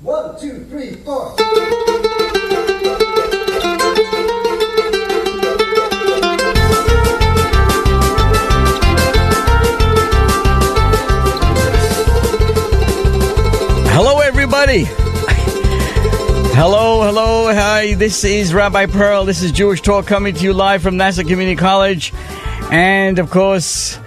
1, 2, 3, 4. Hello, everybody. Hello, hi. This is Rabbi Pearl. This is Jewish Talk coming to you live from Nassau Community College. And, of course,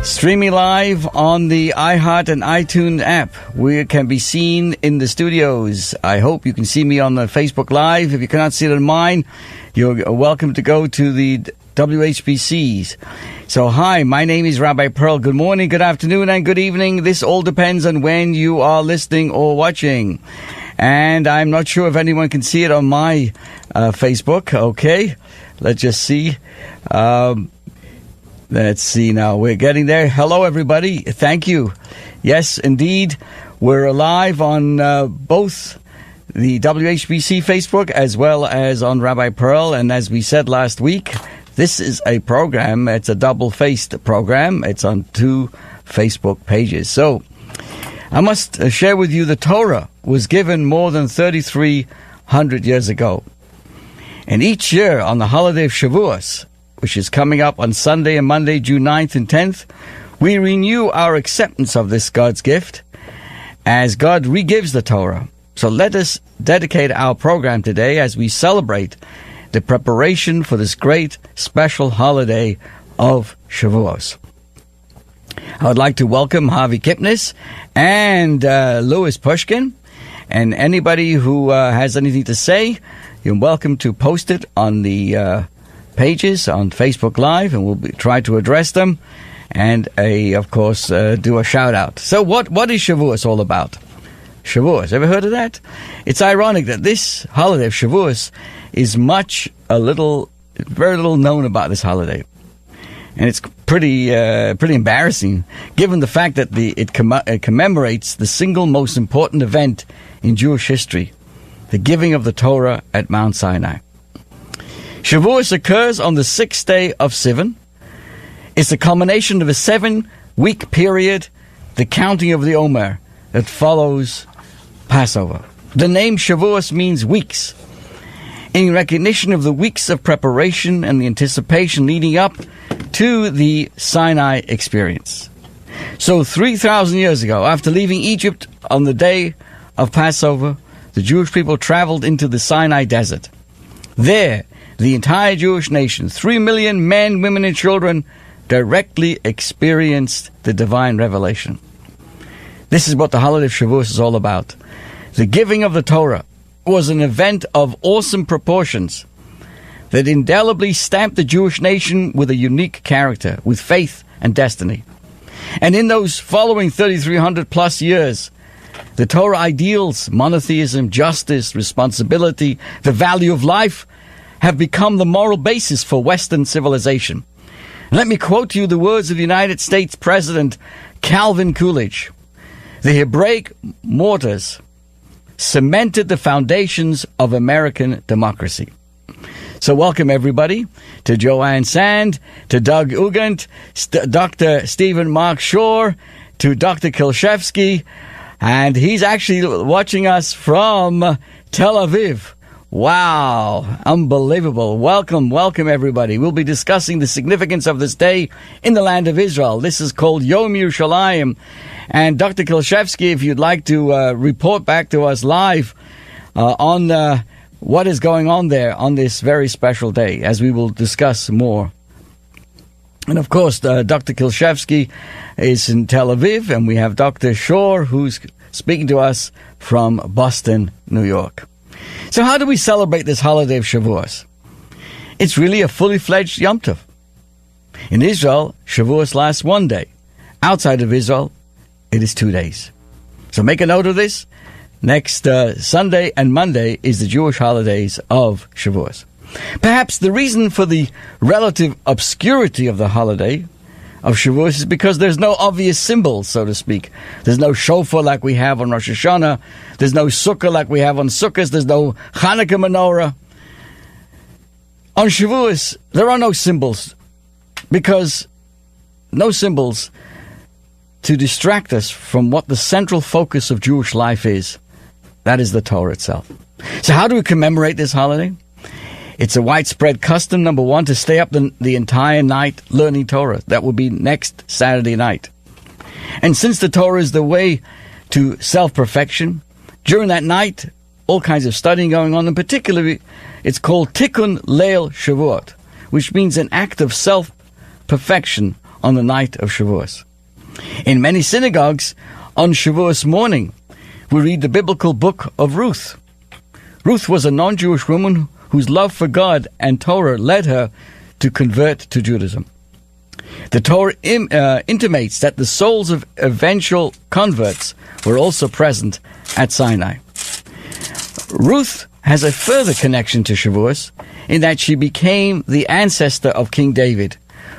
streaming live on the iHeart and iTunes app. We can be seen in the studios. I hope you can see me on the Facebook Live. If you cannot see it on mine, you're welcome to go to the WHPCs. So, hi, my name is Rabbi Pearl. Good morning, good afternoon, and good evening. This all depends on when you are listening or watching. And I'm not sure if anyone can see it on my Facebook. Okay, let's just see. Let's see now. We're getting there. Hello, everybody. Thank you. Yes, indeed. We're live on both the WHPC Facebook as well as on Rabbi Pearl. And as we said last week, this is a program. It's a double-faced program. It's on 2 Facebook pages. So I must share with you the Torah was given more than 3,300 years ago. And each year on the holiday of Shavuos, which is coming up on Sunday and Monday, June 9th and 10th, we renew our acceptance of this God's gift as God re-gives the Torah. So let us dedicate our program today as we celebrate the preparation for this great special holiday of Shavuos. I would like to welcome Harvey Kipnis and Louis Pushkin. And anybody who has anything to say, you're welcome to post it on the pages on Facebook Live, and we'll try to address them and, of course, do a shout-out. So what is Shavuos all about? Shavuos, ever heard of that? It's ironic that this holiday of Shavuos is very little known about this holiday. And it's pretty embarrassing, given the fact that it commemorates the single most important event in Jewish history, the giving of the Torah at Mount Sinai. Shavuos occurs on the 6th day of Sivan. It's the culmination of a 7-week period, the counting of the Omer, that follows Passover. The name Shavuos means weeks, in recognition of the weeks of preparation and the anticipation leading up to the Sinai experience. So 3,000 years ago, after leaving Egypt on the day of Passover, the Jewish people traveled into the Sinai desert. There, the entire Jewish nation, 3 million men, women, and children, directly experienced the divine revelation. This is what the holiday of Shavuos is all about. The giving of the Torah was an event of awesome proportions that indelibly stamped the Jewish nation with a unique character, with faith and destiny. And in those following 3,300 plus years, the Torah ideals, monotheism, justice, responsibility, the value of life, have become the moral basis for Western civilization. Let me quote to you the words of United States President Calvin Coolidge. The Hebraic mortars cemented the foundations of American democracy. So welcome, everybody, to Joanne Sand, to Doug Ugent, Dr. Stephen Mark Shore, to Dr. Kilshevsky, and he's actually watching us from Tel Aviv. Wow, unbelievable. Welcome, everybody. We'll be discussing the significance of this day in the land of Israel. This is called Yom Yerushalayim. And Dr. Kilshevsky, if you'd like to report back to us live on what is going on there on this very special day, as we will discuss more. And of course, Dr. Kilshevsky is in Tel Aviv, and we have Dr. Shore, who's speaking to us from Boston, New York. So how do we celebrate this holiday of Shavuos? It's really a fully fledged Yom Tov. In Israel, Shavuos lasts 1 day. Outside of Israel, it is 2 days. So make a note of this. Next Sunday and Monday is the Jewish holidays of Shavuos. Perhaps the reason for the relative obscurity of the holiday of Shavuos is because there's no obvious symbol, so to speak. There's no shofar like we have on Rosh Hashanah. There's no sukkah like we have on Sukkot. There's no Hanukkah menorah. On Shavuos, there are no symbols, because no symbols to distract us from what the central focus of Jewish life is. That is the Torah itself. So how do we commemorate this holiday? It's a widespread custom, number one, to stay up the entire night learning Torah. That will be next Saturday night. And since the Torah is the way to self-perfection, during that night, all kinds of studying going on. In particular, it's called Tikkun Leil Shavuot, which means an act of self-perfection on the night of Shavuos. In many synagogues, on Shavuos morning, we read the biblical book of Ruth. Ruth was a non-Jewish woman whose love for God and Torah led her to convert to Judaism. The Torah intimates that the souls of eventual converts were also present at Sinai. Ruth has a further connection to Shavuos in that she became the ancestor of King David,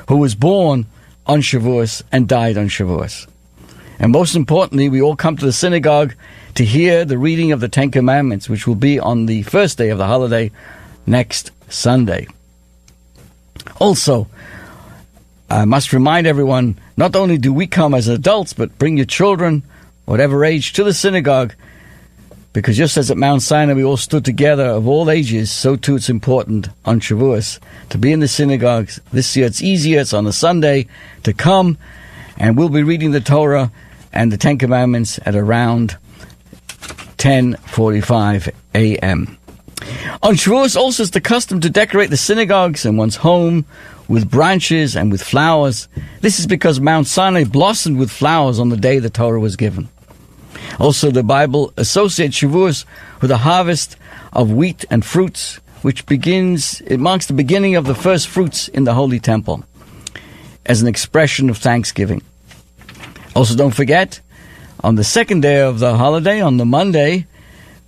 who was born on Shavuos and died on Shavuos. And most importantly, we all come to the synagogue to hear the reading of the Ten Commandments, which will be on the first day of the holiday, next Sunday. Also, I must remind everyone, not only do we come as adults, but bring your children, whatever age, to the synagogue, because just as at Mount Sinai we all stood together of all ages, so too it's important on Shavuos to be in the synagogues. This year it's easier, it's on a Sunday, to come, and we'll be reading the Torah and the Ten Commandments at around 10:45 a.m. On Shavuos also it's the custom to decorate the synagogues and one's home with branches and with flowers. This is because Mount Sinai blossomed with flowers on the day the Torah was given. Also, the Bible associates Shavuos with a harvest of wheat and fruits, it marks the beginning of the first fruits in the Holy Temple, as an expression of thanksgiving. Also, don't forget, on the second day of the holiday, on the Monday,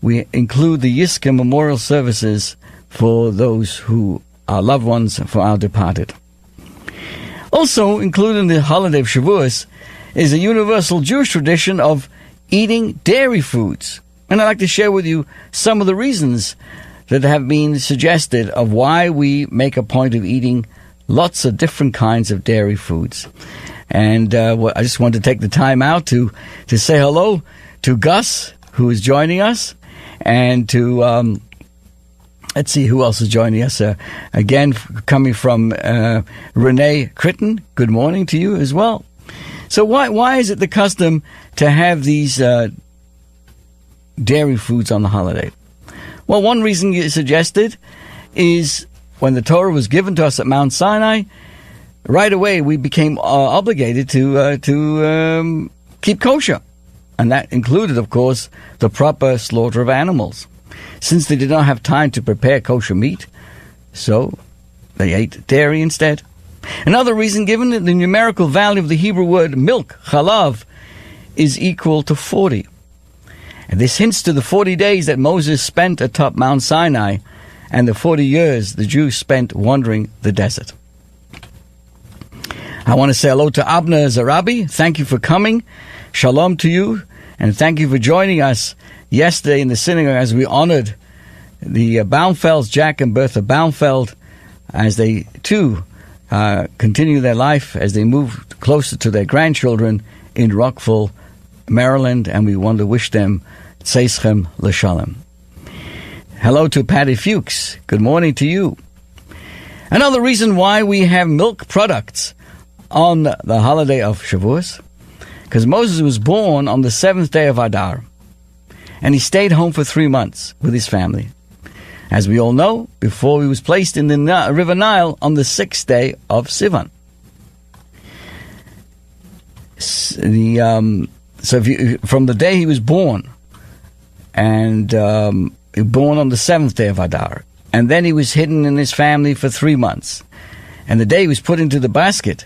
we include the Yizkor memorial services for those who are loved ones for our departed. Also included in the holiday of Shavuos is a universal Jewish tradition of eating dairy foods. And I'd like to share with you some of the reasons that have been suggested of why we make a point of eating lots of different kinds of dairy foods. And I just want to take the time out to say hello to Gus, who is joining us, and to, let's see who else is joining us. Again, coming from Renee Critton, good morning to you as well. So why is it the custom to have these dairy foods on the holiday? Well, one reason you suggested is when the Torah was given to us at Mount Sinai, right away we became obligated to keep kosher. And that included, of course, the proper slaughter of animals. Since they did not have time to prepare kosher meat, so they ate dairy instead. Another reason given, that the numerical value of the Hebrew word milk, chalav, is equal to 40. And this hints to the 40 days that Moses spent atop Mount Sinai and the 40 years the Jews spent wandering the desert. I want to say hello to Abner Zarabi. Thank you for coming. Shalom to you. And thank you for joining us yesterday in the synagogue as we honored the Baumfelds, Jack and Bertha Baumfeld, as they too continue their life as they move closer to their grandchildren in Rockville, Maryland, and we want to wish them Tzeichem L'Shalom. Hello to Patty Fuchs. Good morning to you. Another reason why we have milk products on the holiday of Shavuos, because Moses was born on the 7th day of Adar, and he stayed home for 3 months with his family. As we all know, before he was placed in the River Nile on the 6th day of Sivan. From the day he was born, and born on the 7th day of Adar, and then he was hidden in his family for 3 months, and the day he was put into the basket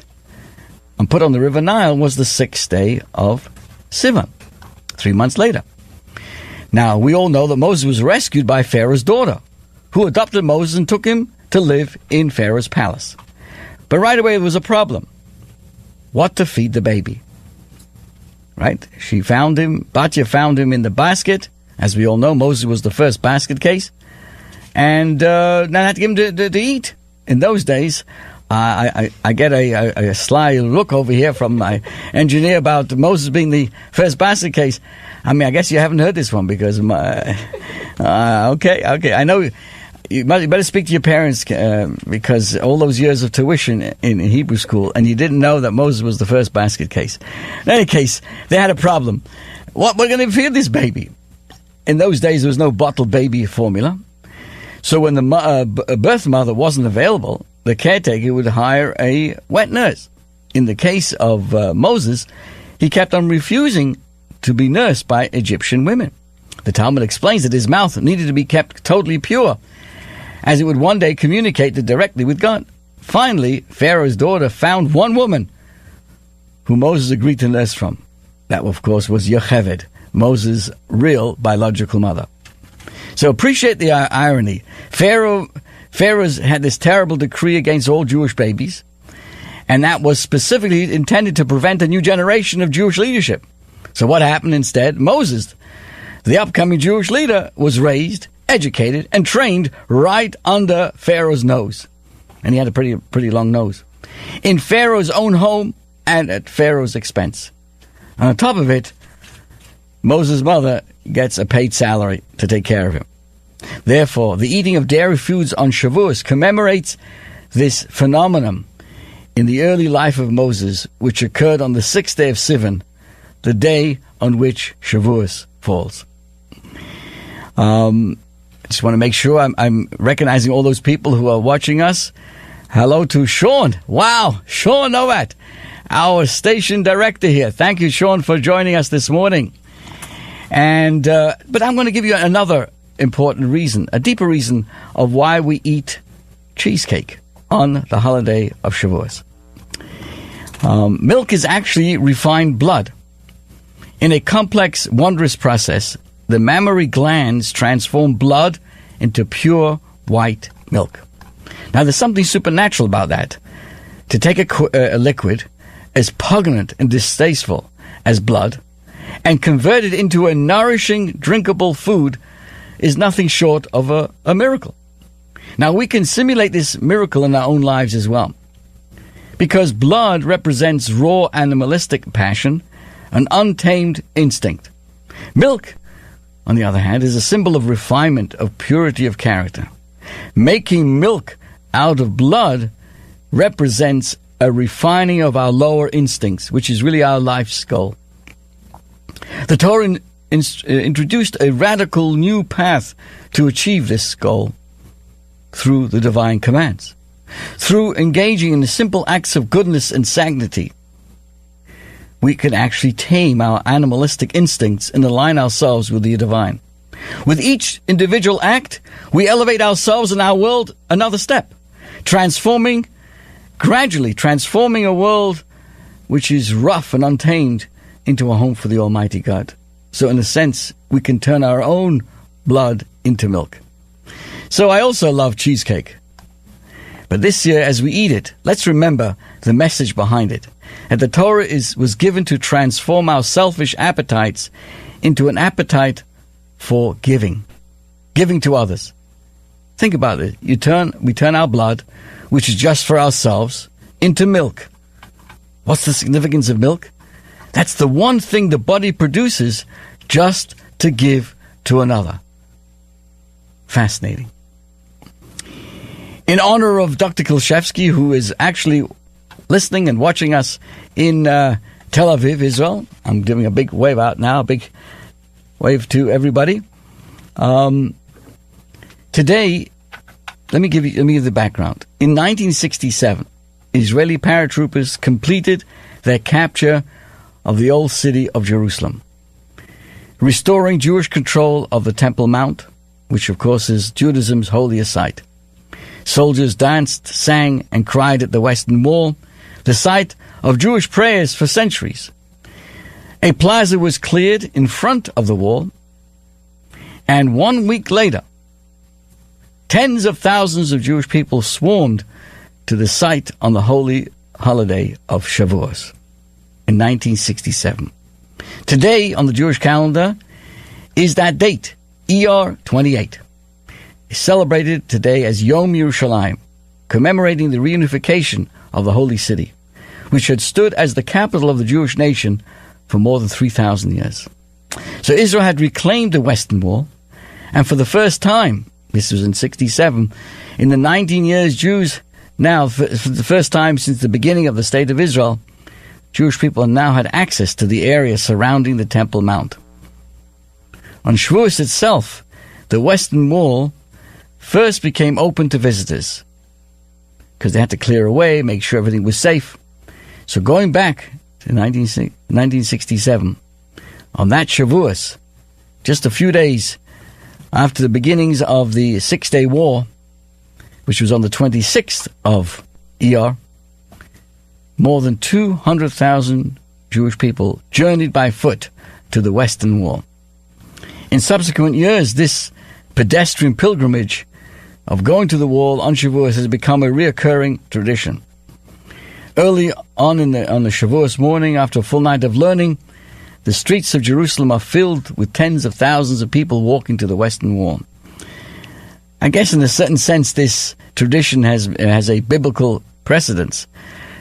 and put on the River Nile was the 6th day of Sivan, 3 months later. Now, we all know that Moses was rescued by Pharaoh's daughter, who adopted Moses and took him to live in Pharaoh's palace. But right away there was a problem. What to feed the baby? Right? She found him, Batya found him in the basket. As we all know, Moses was the first basket case. And now had to give him to eat. In those days, I get a sly look over here from my engineer about Moses being the first basket case. I mean, I guess you haven't heard this one because okay. I know you better speak to your parents because all those years of tuition in Hebrew school, and you didn't know that Moses was the first basket case. In any case, they had a problem. What we're going to feed this baby? In those days, there was no bottled baby formula. So when the birth mother wasn't available, the caretaker would hire a wet nurse. In the case of Moses, he kept on refusing to be nursed by Egyptian women. The Talmud explains that his mouth needed to be kept totally pure, as it would one day communicate directly with God. Finally, Pharaoh's daughter found one woman who Moses agreed to nurse from. That, of course, was Yocheved, Moses' real biological mother. So appreciate the irony. Pharaoh's had this terrible decree against all Jewish babies, and that was specifically intended to prevent a new generation of Jewish leadership. So what happened instead? Moses, the upcoming Jewish leader, was raised, educated, and trained right under Pharaoh's nose. And he had a pretty long nose. In Pharaoh's own home and at Pharaoh's expense. And on top of it, Moses' mother gets a paid salary to take care of him. Therefore, the eating of dairy foods on Shavuos commemorates this phenomenon in the early life of Moses, which occurred on the 6th day of Sivan, the day on which Shavuos falls. I just want to make sure I'm recognizing all those people who are watching us. Hello to Sean. Wow, Sean Nowat, our station director here. Thank you, Sean, for joining us this morning. And but I'm going to give you another important reason, a deeper reason of why we eat cheesecake on the holiday of Shavuos. Milk is actually refined blood. In a complex, wondrous process, the mammary glands transform blood into pure white milk. Now, there's something supernatural about that. To take a liquid as pungent and distasteful as blood and convert it into a nourishing, drinkable food is nothing short of a miracle. Now, we can simulate this miracle in our own lives as well. Because blood represents raw animalistic passion, an untamed instinct. Milk, on the other hand, is a symbol of refinement, of purity of character. Making milk out of blood represents a refining of our lower instincts, which is really our life's goal. The Torah introduced a radical new path to achieve this goal through the divine commands. Through engaging in the simple acts of goodness and sanctity, we can actually tame our animalistic instincts and align ourselves with the divine. With each individual act, we elevate ourselves and our world another step, gradually transforming a world which is rough and untamed into a home for the Almighty God. So in a sense, we can turn our own blood into milk. So I also love cheesecake. But this year, as we eat it, let's remember the message behind it. And the Torah was given to transform our selfish appetites into an appetite for giving to others. Think about it. We turn our blood, which is just for ourselves, into milk. What's the significance of milk? That's the one thing the body produces just to give to another. Fascinating. In honor of Dr. Kilshevsky, who is actually listening and watching us in Tel Aviv, Israel, I'm giving a big wave out now, a big wave to everybody. Today, let me give you the background. In 1967, Israeli paratroopers completed their capture of the old city of Jerusalem, restoring Jewish control of the Temple Mount, which of course is Judaism's holiest site. Soldiers danced, sang, and cried at the Western Wall, the site of Jewish prayers for centuries. A plaza was cleared in front of the wall, and 1 week later, tens of thousands of Jewish people swarmed to the site on the holy holiday of Shavuos in 1967. Today, on the Jewish calendar, is that date, ER 28. Is celebrated today as Yom Yerushalayim, commemorating the reunification of the Holy City, which had stood as the capital of the Jewish nation for more than 3,000 years. So Israel had reclaimed the Western Wall, and for the first time, this was in 67, in the 19 years Jews, now for the first time since the beginning of the State of Israel, Jewish people now had access to the area surrounding the Temple Mount. On Shavuos itself, the Western Wall first became open to visitors because they had to clear away, make sure everything was safe. So going back to 1967, on that Shavuos, just a few days after the beginnings of the Six-Day War, which was on the 26th of Iyar, more than 200,000 Jewish people journeyed by foot to the Western Wall. In subsequent years, this pedestrian pilgrimage of going to the wall on Shavuos has become a reoccurring tradition. Early on the Shavuos morning, after a full night of learning, the streets of Jerusalem are filled with tens of thousands of people walking to the Western Wall. I guess in a certain sense this tradition has a biblical precedence,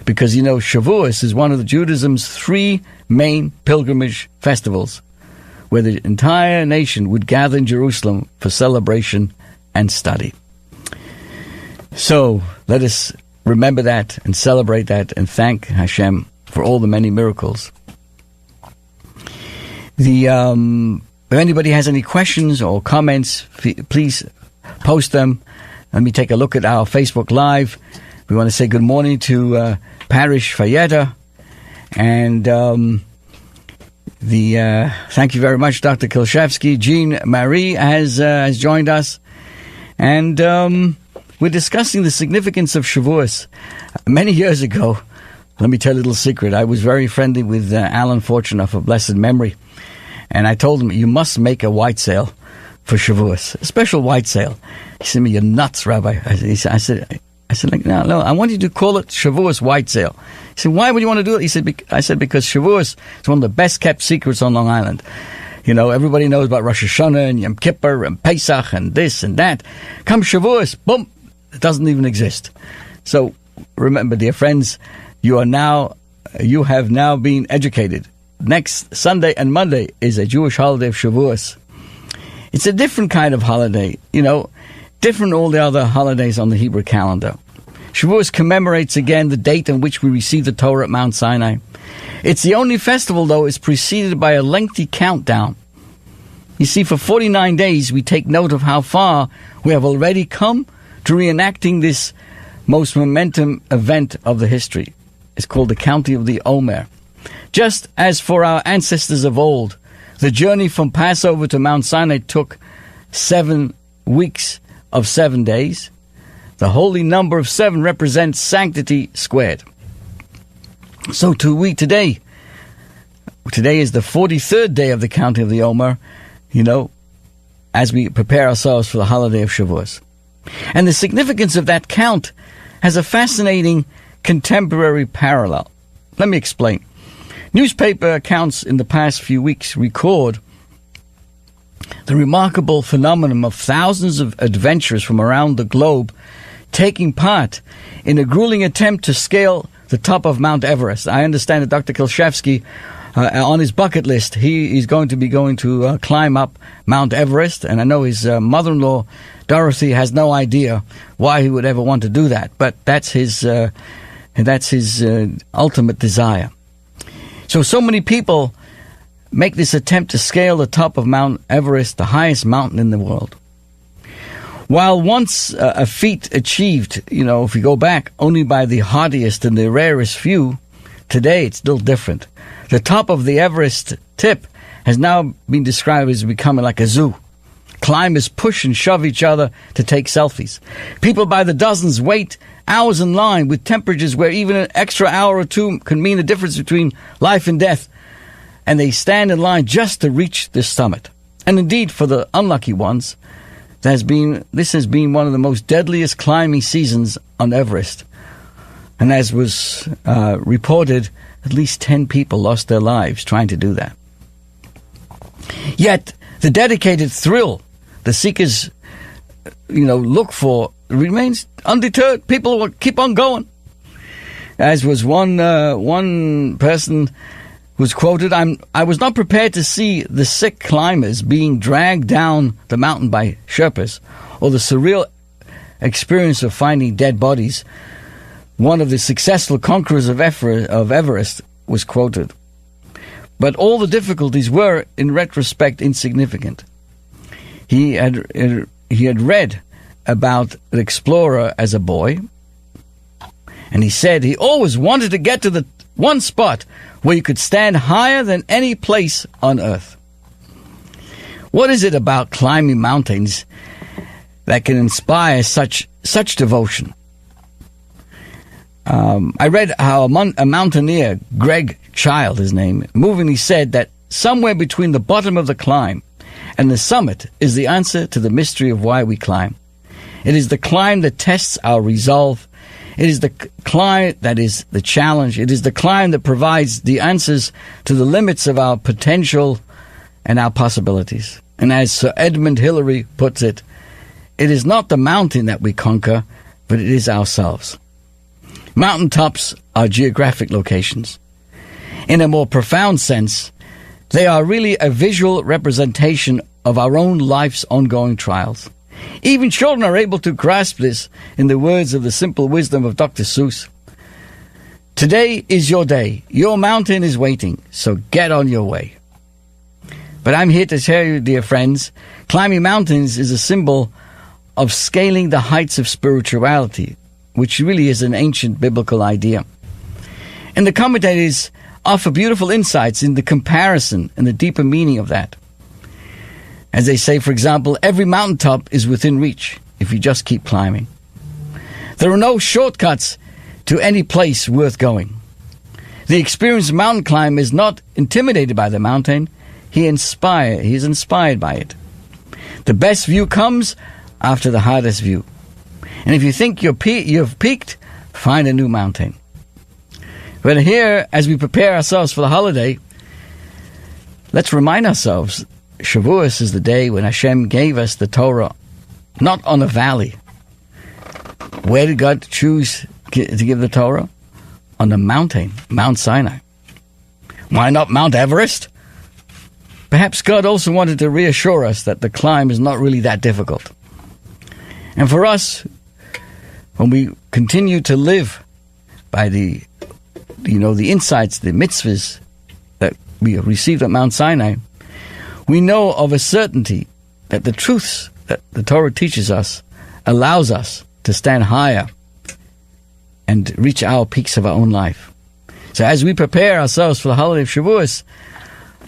because, Shavuos is one of the Judaism's three main pilgrimage festivals, where the entire nation would gather in Jerusalem for celebration and study. So let us remember that and celebrate that and thank Hashem for all the many miracles. If anybody has any questions or comments, please post them. Let me take a look at our Facebook Live. We want to say good morning to Parish Fayetta, and thank you very much, Dr. Kilshevsky. Jean Marie has joined us, and we're discussing the significance of Shavuos. Many years ago, let me tell you a little secret. I was very friendly with Alan Fortunoff of blessed memory, and I told him, you must make a white sale for Shavuos, a special white sale. He said, "You're nuts, Rabbi." I said, no, I want you to call it Shavuos White Sale. He said, why would you want to do it? I said, because Shavuos is one of the best kept secrets on Long Island. Everybody knows about Rosh Hashanah and Yom Kippur and Pesach and this and that. Come Shavuos, boom, it doesn't even exist. So remember, dear friends, you have now been educated. Next Sunday and Monday is a Jewish holiday of Shavuos. It's a different kind of holiday, different than all the other holidays on the Hebrew calendar. Shavuos commemorates again the date on which we received the Torah at Mount Sinai. It's the only festival, though, is preceded by a lengthy countdown. You see, for 49 days we take note of how far we have already come to reenacting this most momentum event of the history. It's called the Counting of the Omer. Just as for our ancestors of old, the journey from Passover to Mount Sinai took 7 weeks of 7 days, the holy number of 7 represents sanctity squared. So today is the 43rd day of the Counting of the Omer, as we prepare ourselves for the holiday of Shavuos. And the significance of that count has a fascinating contemporary parallel. Let me explain. Newspaper accounts in the past few weeks record the remarkable phenomenon of thousands of adventurers from around the globe taking part in a grueling attempt to scale the top of Mount Everest. I understand that Dr. Kilshevsky, on his bucket list, he's going to climb up Mount Everest, and I know his mother-in-law, Dorothy, has no idea why he would ever want to do that, but that's his ultimate desire. So many people make this attempt to scale the top of Mount Everest, the highest mountain in the world. While once a feat achieved, if we go back, only by the hardiest and the rarest few, today it's still different. The top of the Everest tip has now been described as becoming like a zoo. Climbers push and shove each other to take selfies. People by the dozens wait hours in line with temperatures where even an extra hour or two can mean the difference between life and death. And they stand in line just to reach the summit. And indeed, for the unlucky ones, this has been one of the most deadliest climbing seasons on Everest. And as was reported, at least 10 people lost their lives trying to do that. Yet, the dedicated thrill the seekers, look for remains undeterred. People will keep on going. As was one person was quoted, I was not prepared to see the sick climbers being dragged down the mountain by Sherpas, or the surreal experience of finding dead bodies. One of the successful conquerors of Everest was quoted. But all the difficulties were, in retrospect, insignificant. He had read about the explorer as a boy, and he said he always wanted to get to the one spot where you could stand higher than any place on earth. What is it about climbing mountains that can inspire such devotion? I read how a mountaineer, Greg Child, his name, movingly said that somewhere between the bottom of the climb and the summit is the answer to the mystery of why we climb. It is the climb that tests our resolve. It is the climb that is the challenge. It is the climb that provides the answers to the limits of our potential and our possibilities. And as Sir Edmund Hillary puts it, it is not the mountain that we conquer, but it is ourselves. Mountaintops are geographic locations. In a more profound sense, they are really a visual representation of our own life's ongoing trials. Even children are able to grasp this in the words of the simple wisdom of Dr. Seuss. Today is your day. Your mountain is waiting, so get on your way. But I'm here to tell you, dear friends, climbing mountains is a symbol of scaling the heights of spirituality, which really is an ancient biblical idea. And the commentators offer beautiful insights in the comparison and the deeper meaning of that. As they say, for example, every mountaintop is within reach if you just keep climbing. There are no shortcuts to any place worth going. The experienced mountain climber is not intimidated by the mountain. He is inspired by it. The best view comes after the hardest view. And if you think you've peaked, find a new mountain. But here, as we prepare ourselves for the holiday, let's remind ourselves, Shavuos is the day when Hashem gave us the Torah, not on a valley. Where did God choose to give the Torah? On the mountain, Mount Sinai. Why not Mount Everest? Perhaps God also wanted to reassure us that the climb is not really that difficult. And for us, when we continue to live by the insights, the mitzvahs that we received at Mount Sinai, we know of a certainty that the truths that the Torah teaches us allows us to stand higher and reach our peaks of our own life. So as we prepare ourselves for the holiday of Shavuos,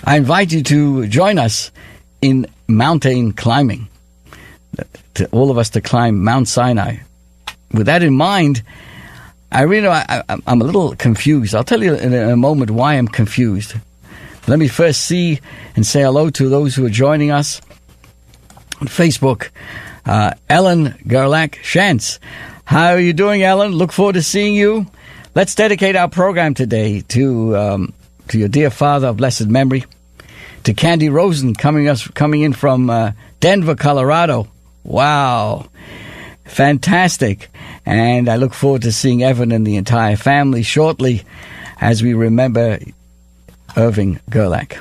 I invite you to join us in mountain climbing, to all of us to climb Mount Sinai. With that in mind, I'm a little confused. I'll tell you in a moment why I'm confused. Let me first see and say hello to those who are joining us on Facebook. Ellen Gerlach-Shantz. How are you doing, Ellen? Look forward to seeing you. Let's dedicate our program today to your dear father of blessed memory, to Candy Rosen coming in from Denver, Colorado. Wow. Fantastic. And I look forward to seeing Evan and the entire family shortly as we remember Irving Gerlach.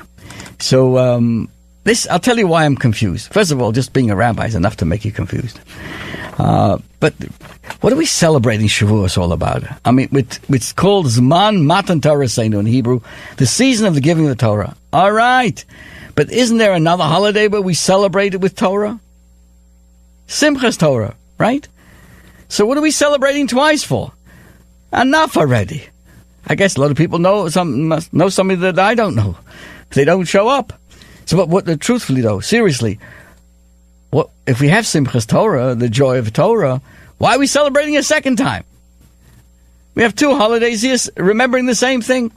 So I'll tell you why I'm confused. First of all, just being a rabbi is enough to make you confused. But what are we celebrating Shavuos all about? I mean, it's called Zman Matan Torah Seinu in Hebrew, the season of the giving of the Torah. All right. But isn't there another holiday where we celebrate it with Torah? Simchas Torah, right? So what are we celebrating twice for? Enough already. I guess a lot of people know somebody that I don't know. They don't show up. So truthfully though, seriously, what if we have Simchas Torah, the joy of Torah, why are we celebrating a second time? We have two holidays here remembering the same thing.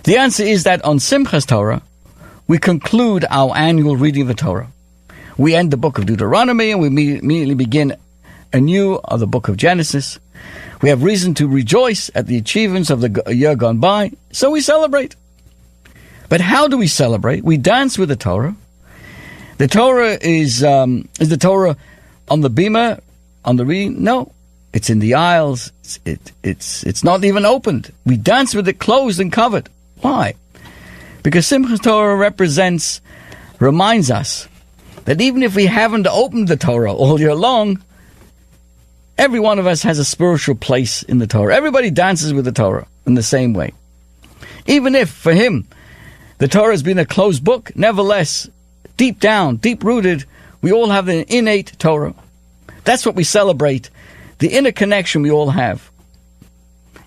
The answer is that on Simchas Torah, we conclude our annual reading of the Torah. We end the book of Deuteronomy and we immediately begin anew of the book of Genesis. We have reason to rejoice at the achievements of the year gone by, so we celebrate. But how do we celebrate? We dance with the Torah. The Torah is the Torah on the bima, on the reading? No, it's in the aisles. It's not even opened. We dance with it closed and covered. Why? Because Simchas Torah reminds us that even if we haven't opened the Torah all year long, every one of us has a spiritual place in the Torah. Everybody dances with the Torah in the same way. Even if, for him, the Torah has been a closed book, nevertheless, deep down, deep-rooted, we all have an innate Torah. That's what we celebrate, the inner connection we all have.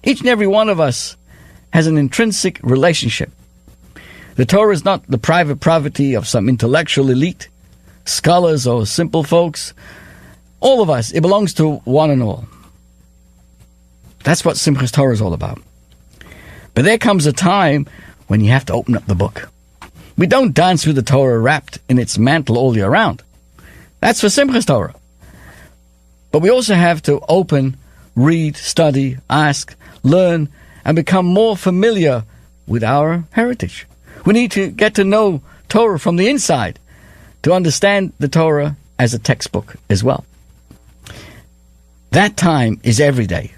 Each and every one of us has an intrinsic relationship. The Torah is not the private property of some intellectual elite, scholars or simple folks. All of us, it belongs to one and all. That's what Simchas Torah is all about. But there comes a time when you have to open up the book. We don't dance with the Torah wrapped in its mantle all year round. That's for Simchas Torah. But we also have to open, read, study, ask, learn, and become more familiar with our heritage. We need to get to know Torah from the inside to understand the Torah as a textbook as well. That time is every day.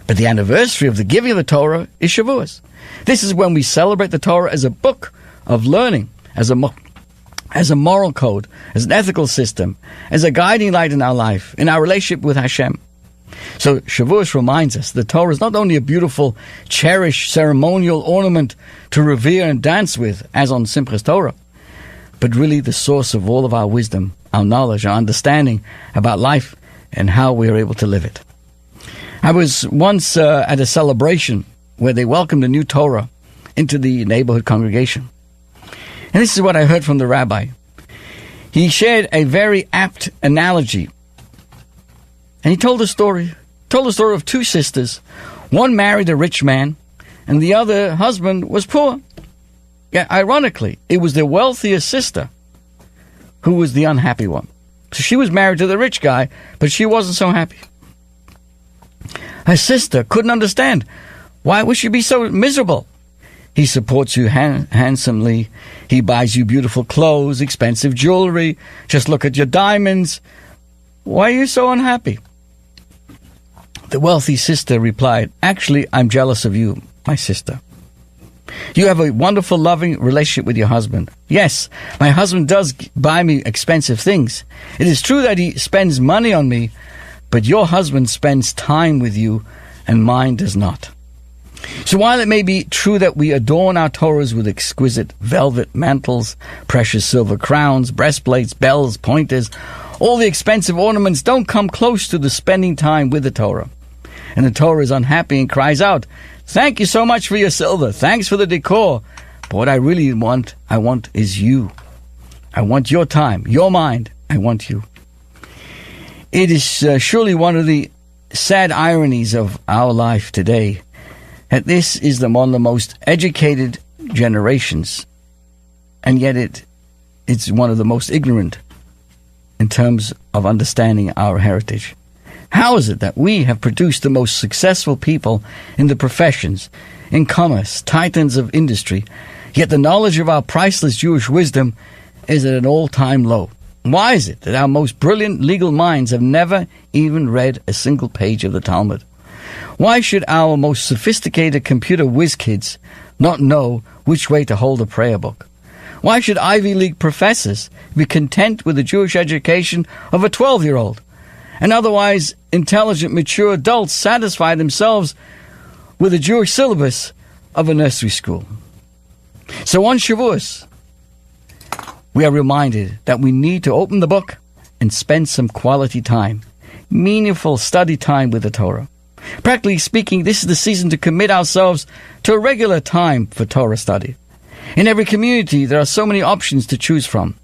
But the anniversary of the giving of the Torah is Shavuos. This is when we celebrate the Torah as a book of learning, as a moral code, as an ethical system, as a guiding light in our life, in our relationship with Hashem. So Shavuos reminds us the Torah is not only a beautiful, cherished, ceremonial ornament to revere and dance with, as on Simchas Torah, but really the source of all of our wisdom, our knowledge, our understanding about life and how we are able to live it. I was once at a celebration where they welcomed a new Torah into the neighborhood congregation. And this is what I heard from the rabbi. He shared a very apt analogy. And he told the story of two sisters. One married a rich man, and the other husband was poor. Yeah, ironically, it was the wealthier sister who was the unhappy one. So she was married to the rich guy, but she wasn't so happy. Her sister couldn't understand. Why would she be so miserable? He supports you handsomely. He buys you beautiful clothes, expensive jewelry. Just look at your diamonds. Why are you so unhappy? The wealthy sister replied, actually, I'm jealous of you, my sister. You have a wonderful, loving relationship with your husband. Yes, my husband does buy me expensive things. It is true that he spends money on me, but your husband spends time with you, and mine does not. So while it may be true that we adorn our Torahs with exquisite velvet mantles, precious silver crowns, breastplates, bells, pointers, all the expensive ornaments don't come close to the spending time with the Torah. And the Torah is unhappy and cries out, thank you so much for your silver, thanks for the decor, but what I really want is you. I want your time, your mind, I want you. It is surely one of the sad ironies of our life today that this is one of the most educated generations, and yet it's one of the most ignorant in terms of understanding our heritage. How is it that we have produced the most successful people in the professions, in commerce, titans of industry, yet the knowledge of our priceless Jewish wisdom is at an all-time low? Why is it that our most brilliant legal minds have never even read a single page of the Talmud? Why should our most sophisticated computer whiz kids not know which way to hold a prayer book? Why should Ivy League professors be content with the Jewish education of a 12-year-old? And otherwise intelligent, mature adults satisfy themselves with the Jewish syllabus of a nursery school. So on Shavuos, we are reminded that we need to open the book and spend some quality time, meaningful study time with the Torah. Practically speaking, this is the season to commit ourselves to a regular time for Torah study. In every community, there are so many options to choose from.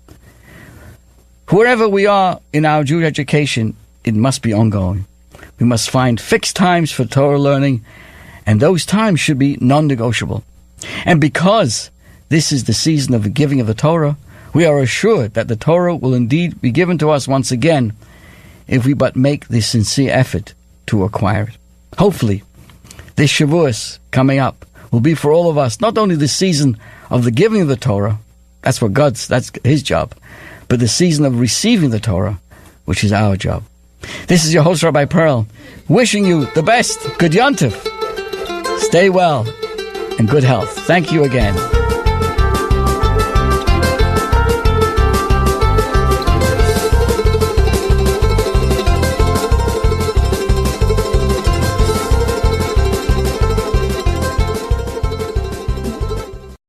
Wherever we are in our Jewish education, it must be ongoing. We must find fixed times for Torah learning, and those times should be non-negotiable. And because this is the season of the giving of the Torah, we are assured that the Torah will indeed be given to us once again if we but make the sincere effort to acquire it. Hopefully, this Shavuos coming up will be for all of us not only the season of the giving of the Torah, that's His job, but the season of receiving the Torah, which is our job. This is your host, Rabbi Pearl, wishing you the best. Good Yontif. Stay well. and good health. Thank you again.